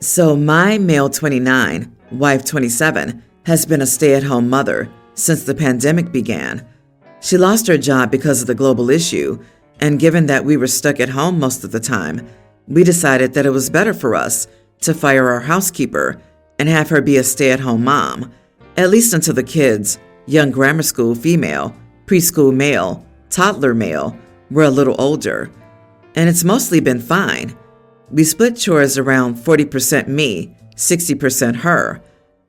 So my male 29, wife 27, has been a stay-at-home mother since the pandemic began. She lost her job because of the global issue, and given that we were stuck at home most of the time, we decided that it was better for us to fire our housekeeper and have her be a stay-at-home mom, at least until the kids, young grammar school female, preschool male, toddler male, were a little older. And it's mostly been fine. We split chores around 40% me, 60% her.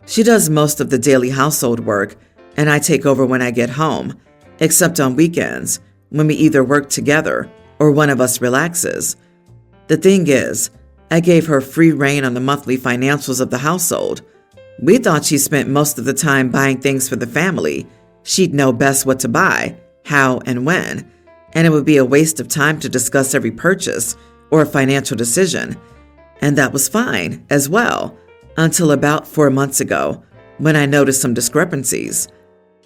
She does most of the daily household work, and I take over when I get home, except on weekends, when we either work together or one of us relaxes. The thing is, I gave her free rein on the monthly financials of the household. We thought she spent most of the time buying things for the family. She'd know best what to buy, how, and when, and it would be a waste of time to discuss every purchase or financial decision. And that was fine as well, until about 4 months ago, when I noticed some discrepancies.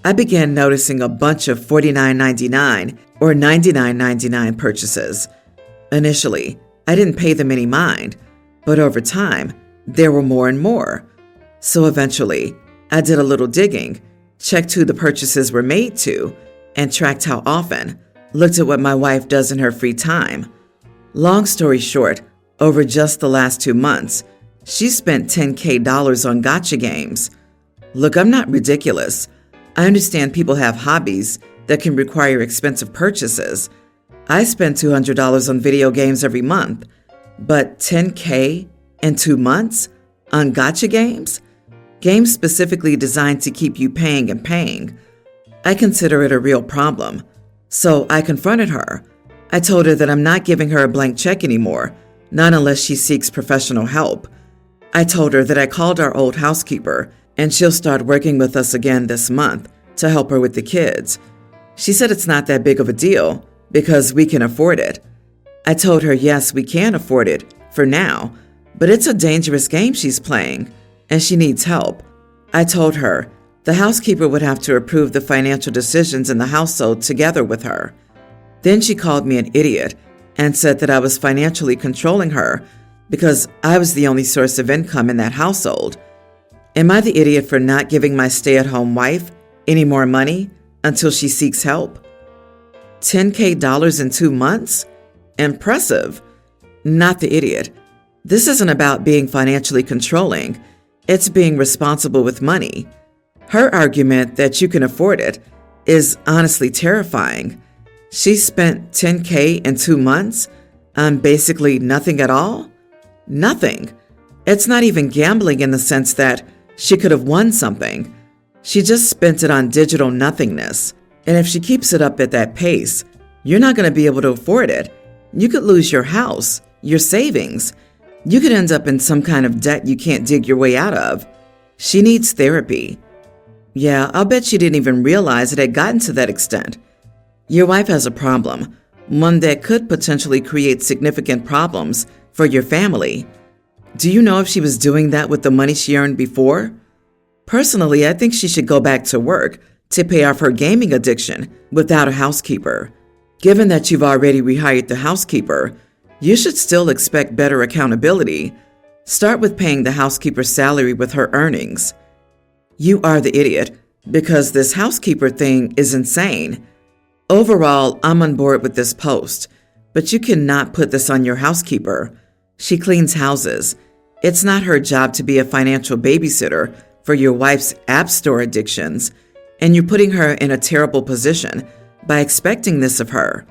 I began noticing a bunch of $49.99 or $99.99 purchases. Initially, I didn't pay them any mind, but over time, there were more and more. So eventually, I did a little digging, checked who the purchases were made to, and tracked how often, looked at what my wife does in her free time. Long story short, over just the last 2 months, she spent $10K on gotcha games. Look, I'm not ridiculous. I understand people have hobbies that can require expensive purchases. I spend $200 on video games every month, but $10K in 2 months on gotcha games? Games specifically designed to keep you paying and paying. I consider it a real problem. So I confronted her. I told her that I'm not giving her a blank check anymore, not unless she seeks professional help. I told her that I called our old housekeeper and she'll start working with us again this month to help her with the kids. She said it's not that big of a deal because we can afford it. I told her yes, we can afford it for now, but it's a dangerous game she's playing and she needs help. I told her the housekeeper would have to approve the financial decisions in the household together with her. Then she called me an idiot and said that I was financially controlling her because I was the only source of income in that household. Am I the idiot for not giving my stay-at-home wife any more money until she seeks help? $10K in 2 months? Impressive. Not the idiot. This isn't about being financially controlling. It's being responsible with money. Her argument that you can afford it is honestly terrifying. She spent $10K in 2 months on basically nothing at all? Nothing. It's not even gambling in the sense that she could have won something. She just spent it on digital nothingness. And if she keeps it up at that pace, you're not going to be able to afford it. You could lose your house, your savings. You could end up in some kind of debt you can't dig your way out of. She needs therapy. Yeah, I'll bet she didn't even realize it had gotten to that extent. Your wife has a problem, one that could potentially create significant problems for your family. Do you know if she was doing that with the money she earned before? Personally, I think she should go back to work to pay off her gaming addiction without a housekeeper. Given that you've already rehired the housekeeper, you should still expect better accountability. Start with paying the housekeeper's salary with her earnings. You are the idiot because this housekeeper thing is insane. Overall, I'm on board with this post, but you cannot put this on your housekeeper. She cleans houses. It's not her job to be a financial babysitter for your wife's app store addictions, and you're putting her in a terrible position by expecting this of her.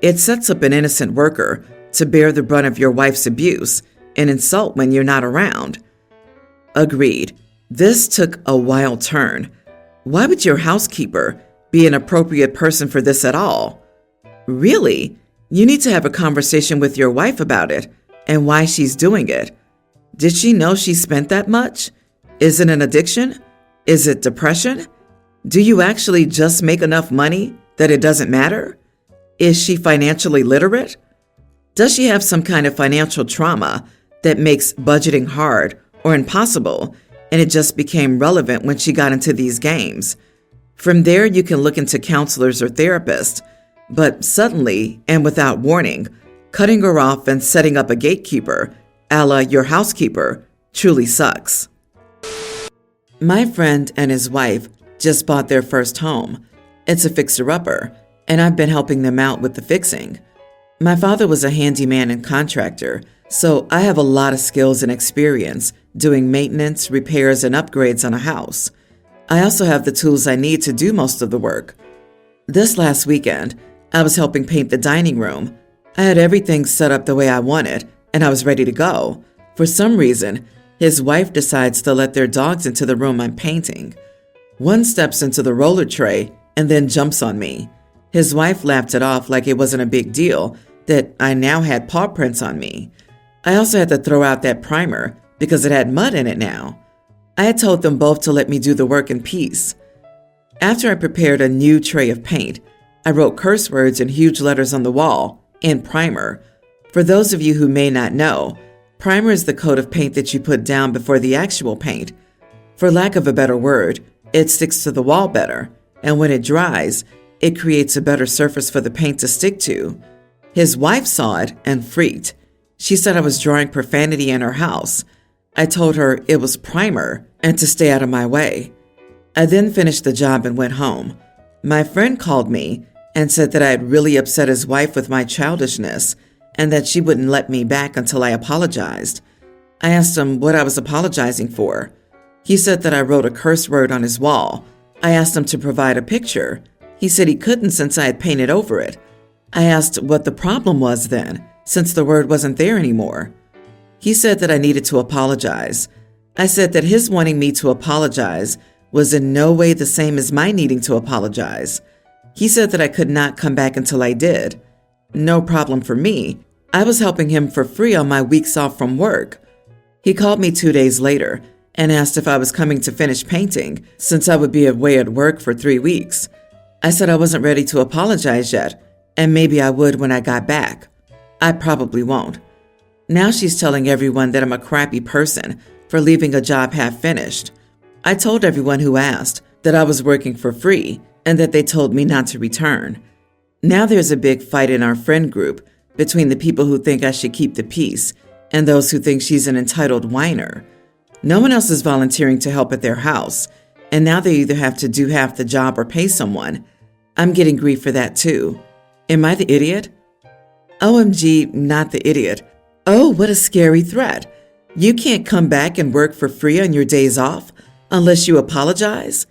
It sets up an innocent worker to bear the brunt of your wife's abuse and insult when you're not around. Agreed. This took a wild turn. Why would your housekeeper be an appropriate person for this at all? Really? You need to have a conversation with your wife about it and why she's doing it. Did she know she spent that much? Is it an addiction? Is it depression? Do you actually just make enough money that it doesn't matter? Is she financially literate? Does she have some kind of financial trauma that makes budgeting hard or impossible, and it just became relevant when she got into these games? From there, you can look into counselors or therapists, but suddenly and without warning, cutting her off and setting up a gatekeeper, a la your housekeeper, truly sucks. My friend and his wife just bought their first home. It's a fixer-upper, and I've been helping them out with the fixing. My father was a handyman and contractor, so I have a lot of skills and experience doing maintenance, repairs, and upgrades on a house. I also have the tools I need to do most of the work. This last weekend, I was helping paint the dining room. I had everything set up the way I wanted, and I was ready to go. For some reason, his wife decides to let their dogs into the room I'm painting. One steps into the roller tray and then jumps on me. His wife laughed it off like it wasn't a big deal that I now had paw prints on me. I also had to throw out that primer because it had mud in it now. I had told them both to let me do the work in peace. After I prepared a new tray of paint, I wrote curse words in huge letters on the wall in primer. For those of you who may not know, primer is the coat of paint that you put down before the actual paint. For lack of a better word, it sticks to the wall better, and when it dries, it creates a better surface for the paint to stick to. His wife saw it and freaked. She said I was drawing profanity in her house. I told her it was primer and to stay out of my way. I then finished the job and went home. My friend called me and said that I had really upset his wife with my childishness and that she wouldn't let me back until I apologized. I asked him what I was apologizing for. He said that I wrote a curse word on his wall. I asked him to provide a picture. He said he couldn't since I had painted over it. I asked what the problem was then, since the word wasn't there anymore. He said that I needed to apologize. I said that his wanting me to apologize was in no way the same as my needing to apologize. He said that I could not come back until I did. No problem for me. I was helping him for free on my weeks off from work. He called me 2 days later and asked if I was coming to finish painting since I would be away at work for 3 weeks. I said I wasn't ready to apologize yet, and maybe I would when I got back. I probably won't. Now she's telling everyone that I'm a crappy person for leaving a job half finished. I told everyone who asked that I was working for free and that they told me not to return. Now there's a big fight in our friend group between the people who think I should keep the peace and those who think she's an entitled whiner. No one else is volunteering to help at their house, and now they either have to do half the job or pay someone. I'm getting grief for that too. Am I the idiot? OMG, not the idiot. Oh, what a scary threat. You can't come back and work for free on your days off unless you apologize?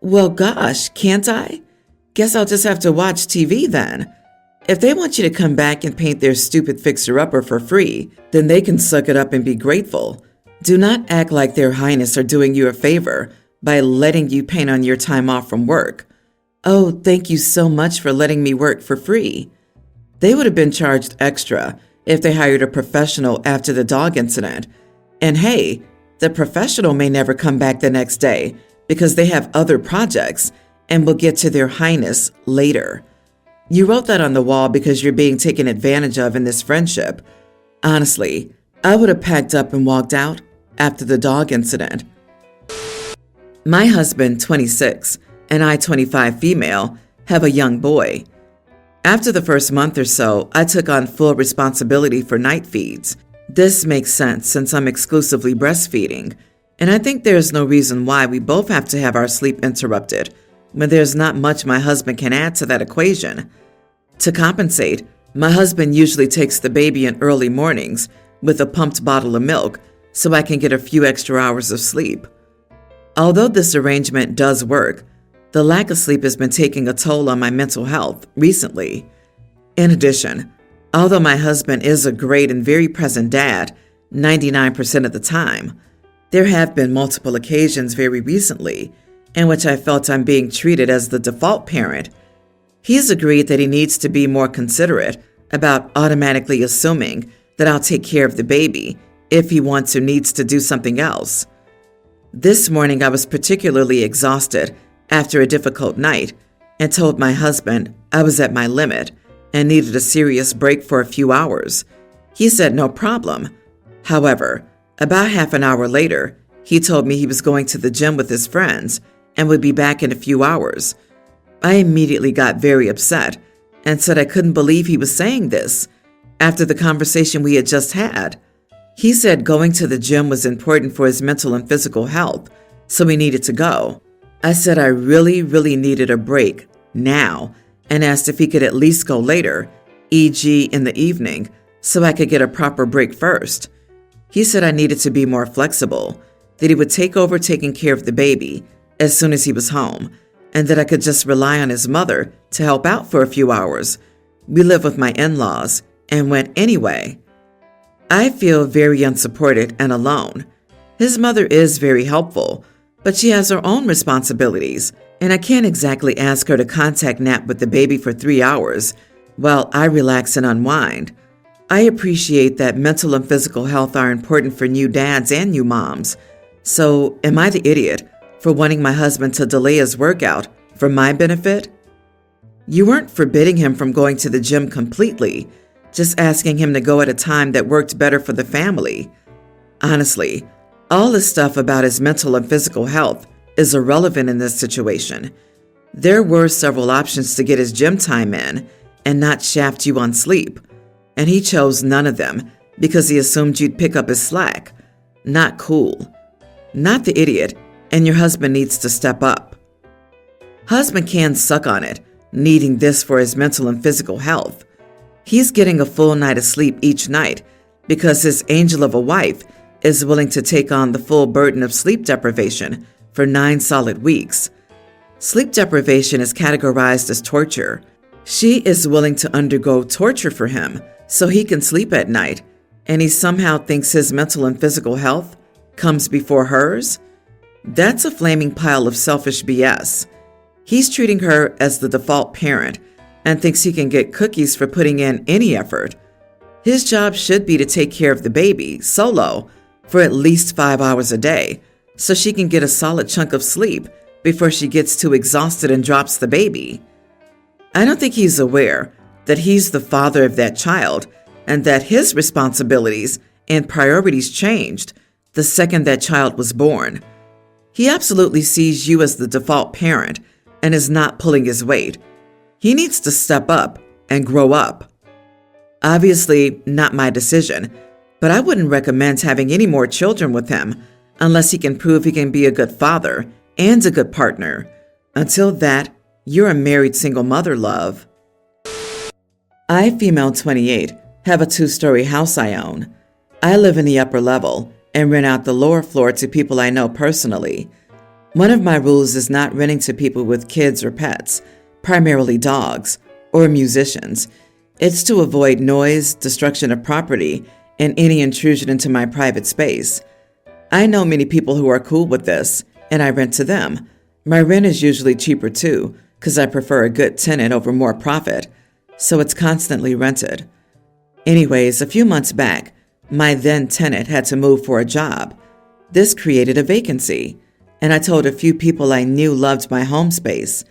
Well, gosh, can't I? Guess I'll just have to watch TV then. If they want you to come back and paint their stupid fixer-upper for free, then they can suck it up and be grateful. Do not act like their highness are doing you a favor by letting you paint on your time off from work. Oh, thank you so much for letting me work for free. They would have been charged extra if they hired a professional after the dog incident. And hey, the professional may never come back the next day because they have other projects and will get to their highness later. You wrote that on the wall because you're being taken advantage of in this friendship. Honestly, I would have packed up and walked out after the dog incident. My husband, 26, and I, 25 female, have a young boy. After the first month or so, I took on full responsibility for night feeds. This makes sense since I'm exclusively breastfeeding, and I think there's no reason why we both have to have our sleep interrupted when there's not much my husband can add to that equation. To compensate, my husband usually takes the baby in early mornings with a pumped bottle of milk so I can get a few extra hours of sleep. Although this arrangement does work, the lack of sleep has been taking a toll on my mental health recently. In addition, although my husband is a great and very present dad 99% of the time, there have been multiple occasions very recently in which I felt I'm being treated as the default parent. He's agreed that he needs to be more considerate about automatically assuming that I'll take care of the baby if he wants or needs to do something else. This morning I was particularly exhausted after a difficult night and told my husband I was at my limit and needed a serious break for a few hours. He said no problem. However, about half an hour later, he told me he was going to the gym with his friends and would be back in a few hours. I immediately got very upset and said I couldn't believe he was saying this after the conversation we had just had. He said going to the gym was important for his mental and physical health, so he needed to go. I said I really needed a break now and asked if he could at least go later, e.g. in the evening, so I could get a proper break first. He said I needed to be more flexible, that he would take over taking care of the baby as soon as he was home, and that I could just rely on his mother to help out for a few hours. We live with my in-laws and went anyway. I feel very unsupported and alone. His mother is very helpful, but she has her own responsibilities, and I can't exactly ask her to contact nap with the baby for 3 hours while I relax and unwind. I appreciate that mental and physical health are important for new dads and new moms. So, am I the idiot for wanting my husband to delay his workout for my benefit? You weren't forbidding him from going to the gym completely, just asking him to go at a time that worked better for the family. Honestly, all this stuff about his mental and physical health is irrelevant in this situation. There were several options to get his gym time in and not shaft you on sleep, and he chose none of them because he assumed you'd pick up his slack. Not cool. Not the idiot, and your husband needs to step up. Husband can suck on it, needing this for his mental and physical health. He's getting a full night of sleep each night because his angel of a wife is willing to take on the full burden of sleep deprivation for 9 solid weeks. Sleep deprivation is categorized as torture. She is willing to undergo torture for him so he can sleep at night, and he somehow thinks his mental and physical health comes before hers? That's a flaming pile of selfish BS. He's treating her as the default parent and thinks he can get cookies for putting in any effort. His job should be to take care of the baby, solo, for at least 5 hours a day, so she can get a solid chunk of sleep before she gets too exhausted and drops the baby. I don't think he's aware that he's the father of that child and that his responsibilities and priorities changed the second that child was born. He absolutely sees you as the default parent and is not pulling his weight. He needs to step up and grow up. Obviously, not my decision, but I wouldn't recommend having any more children with him unless he can prove he can be a good father and a good partner. Until that, you're a married single mother, love. I, female 28, have a 2-story house I own. I live in the upper level and rent out the lower floor to people I know personally. One of my rules is not renting to people with kids or pets, primarily dogs, or musicians. It's to avoid noise, destruction of property, and any intrusion into my private space. I know many people who are cool with this, and I rent to them. My rent is usually cheaper too, because I prefer a good tenant over more profit, so it's constantly rented. Anyways, a few months back, my then tenant had to move for a job. This created a vacancy, and I told a few people I knew loved my home space.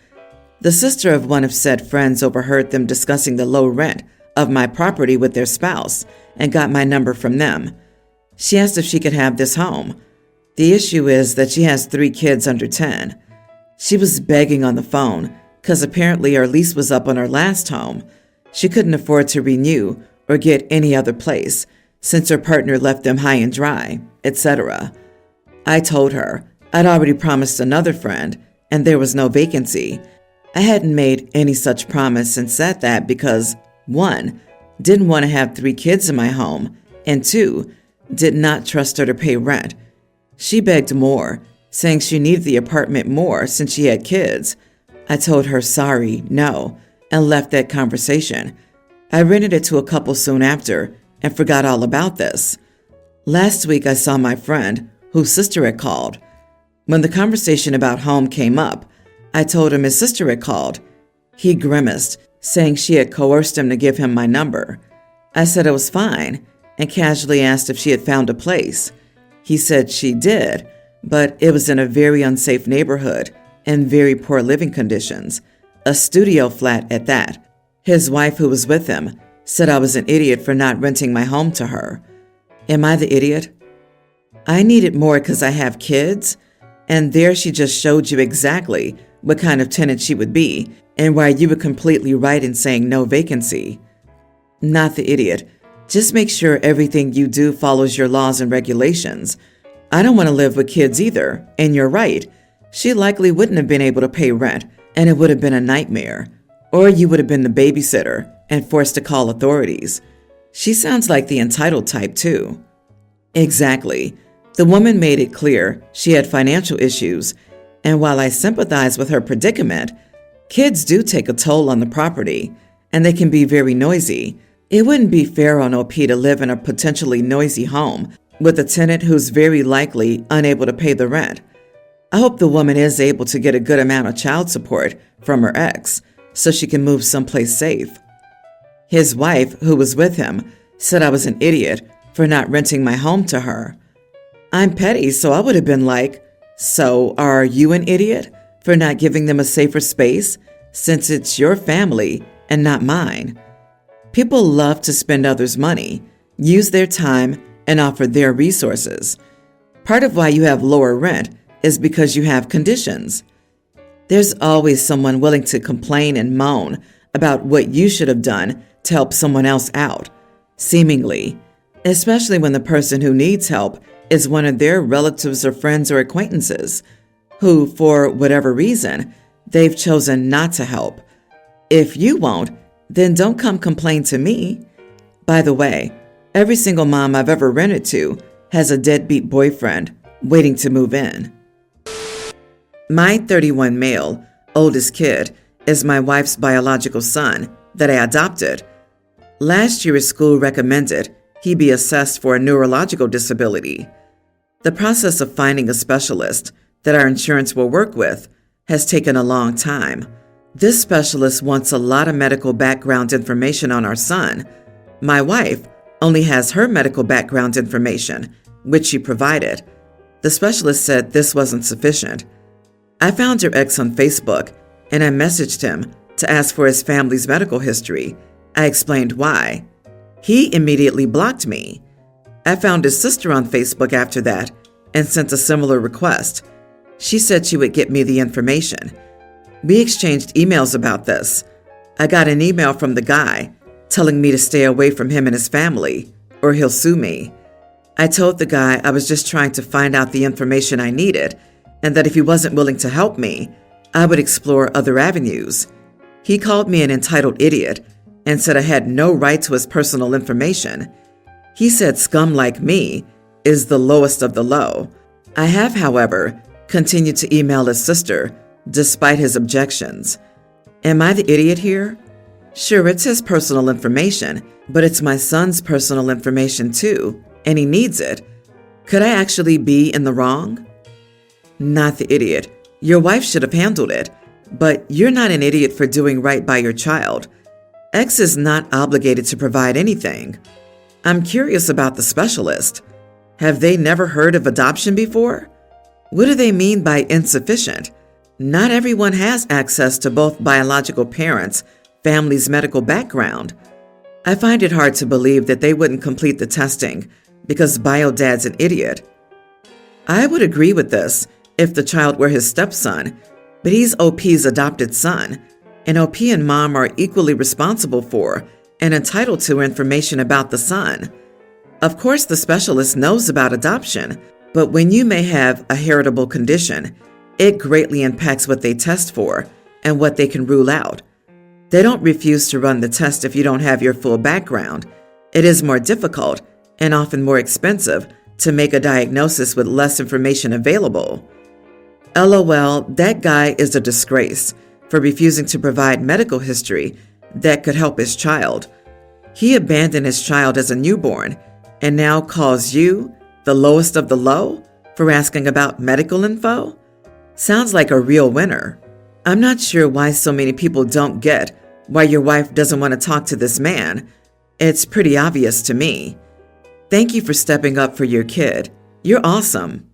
The sister of one of said friends overheard them discussing the low rent of my property with their spouse and got my number from them. She asked if she could have this home. The issue is that she has 3 kids under 10. She was begging on the phone because apparently our lease was up on her last home. She couldn't afford to renew or get any other place since her partner left them high and dry, etc. I told her I'd already promised another friend and there was no vacancy. I hadn't made any such promise and said that because 1, didn't want to have 3 kids in my home, and 2, did not trust her to pay rent. She begged more, saying she needed the apartment more since she had kids. I told her sorry, no, and left that conversation. I rented it to a couple soon after and forgot all about this. Last week I saw my friend, whose sister had called. When the conversation about home came up, I told him his sister had called. He grimaced, saying she had coerced him to give him my number. I said it was fine and casually asked if she had found a place. He said she did, but it was in a very unsafe neighborhood and very poor living conditions, a studio flat at that. His wife, who was with him, said I was an idiot for not renting my home to her. Am I the idiot? I need it more because I have kids, and there she just showed you exactly what kind of tenant she would be and why you were completely right in saying no vacancy. Not the idiot, Just make sure everything you do follows your laws and regulations. I don't want to live with kids either, and you're right. She likely wouldn't have been able to pay rent, and it would have been a nightmare. Or you would have been the babysitter and forced to call authorities. She sounds like the entitled type, too. Exactly. The woman made it clear she had financial issues, and while I sympathize with her predicament, kids do take a toll on the property, and they can be very noisy. It wouldn't be fair on OP to live in a potentially noisy home with a tenant who's very likely unable to pay the rent. I hope the woman is able to get a good amount of child support from her ex so she can move someplace safe. His wife, who was with him, said I was an idiot for not renting my home to her. I'm petty, so I would have been like, so are you an idiot for not giving them a safer space since it's your family and not mine? People love to spend others' money, use their time, and offer their resources. Part of why you have lower rent is because you have conditions. There's always someone willing to complain and moan about what you should have done to help someone else out, seemingly, especially when the person who needs help is one of their relatives or friends or acquaintances who, for whatever reason, they've chosen not to help. If you won't, then don't come complain to me. By the way, every single mom I've ever rented to has a deadbeat boyfriend waiting to move in. My 31 male, oldest kid, is my wife's biological son that I adopted. Last year, his school recommended he be assessed for a neurological disability. The process of finding a specialist that our insurance will work with has taken a long time. This specialist wants a lot of medical background information on our son. My wife only has her medical background information, which she provided. The specialist said this wasn't sufficient. I found your ex on Facebook, and I messaged him to ask for his family's medical history. I explained why. He immediately blocked me. I found his sister on Facebook after that and sent a similar request. She said she would get me the information. We exchanged emails about this. I got an email from the guy telling me to stay away from him and his family, or he'll sue me. I told the guy I was just trying to find out the information I needed, and that if he wasn't willing to help me, I would explore other avenues. He called me an entitled idiot and said I had no right to his personal information. He said scum like me is the lowest of the low. I have, however, continued to email his sister despite his objections. Am I the idiot here? Sure, it's his personal information, but it's my son's personal information too, and he needs it. Could I actually be in the wrong? Not the idiot. Your wife should have handled it, but you're not an idiot for doing right by your child. X is not obligated to provide anything. I'm curious about the specialist. Have they never heard of adoption before? What do they mean by insufficient? Not everyone has access to both biological parents' family's medical background. I find it hard to believe that they wouldn't complete the testing because bio-dad's an idiot. I would agree with this if the child were his stepson, but he's OP's adopted son, and OP and mom are equally responsible for and entitled to information about the son. Of course, the specialist knows about adoption, but when you may have a heritable condition, it greatly impacts what they test for and what they can rule out. They don't refuse to run the test if you don't have your full background. It is more difficult and often more expensive to make a diagnosis with less information available. LOL, that guy is a disgrace for refusing to provide medical history that could help his child. He abandoned his child as a newborn and now calls you the lowest of the low for asking about medical info? Sounds like a real winner. I'm not sure why so many people don't get why your wife doesn't want to talk to this man. It's pretty obvious to me. Thank you for stepping up for your kid. You're awesome.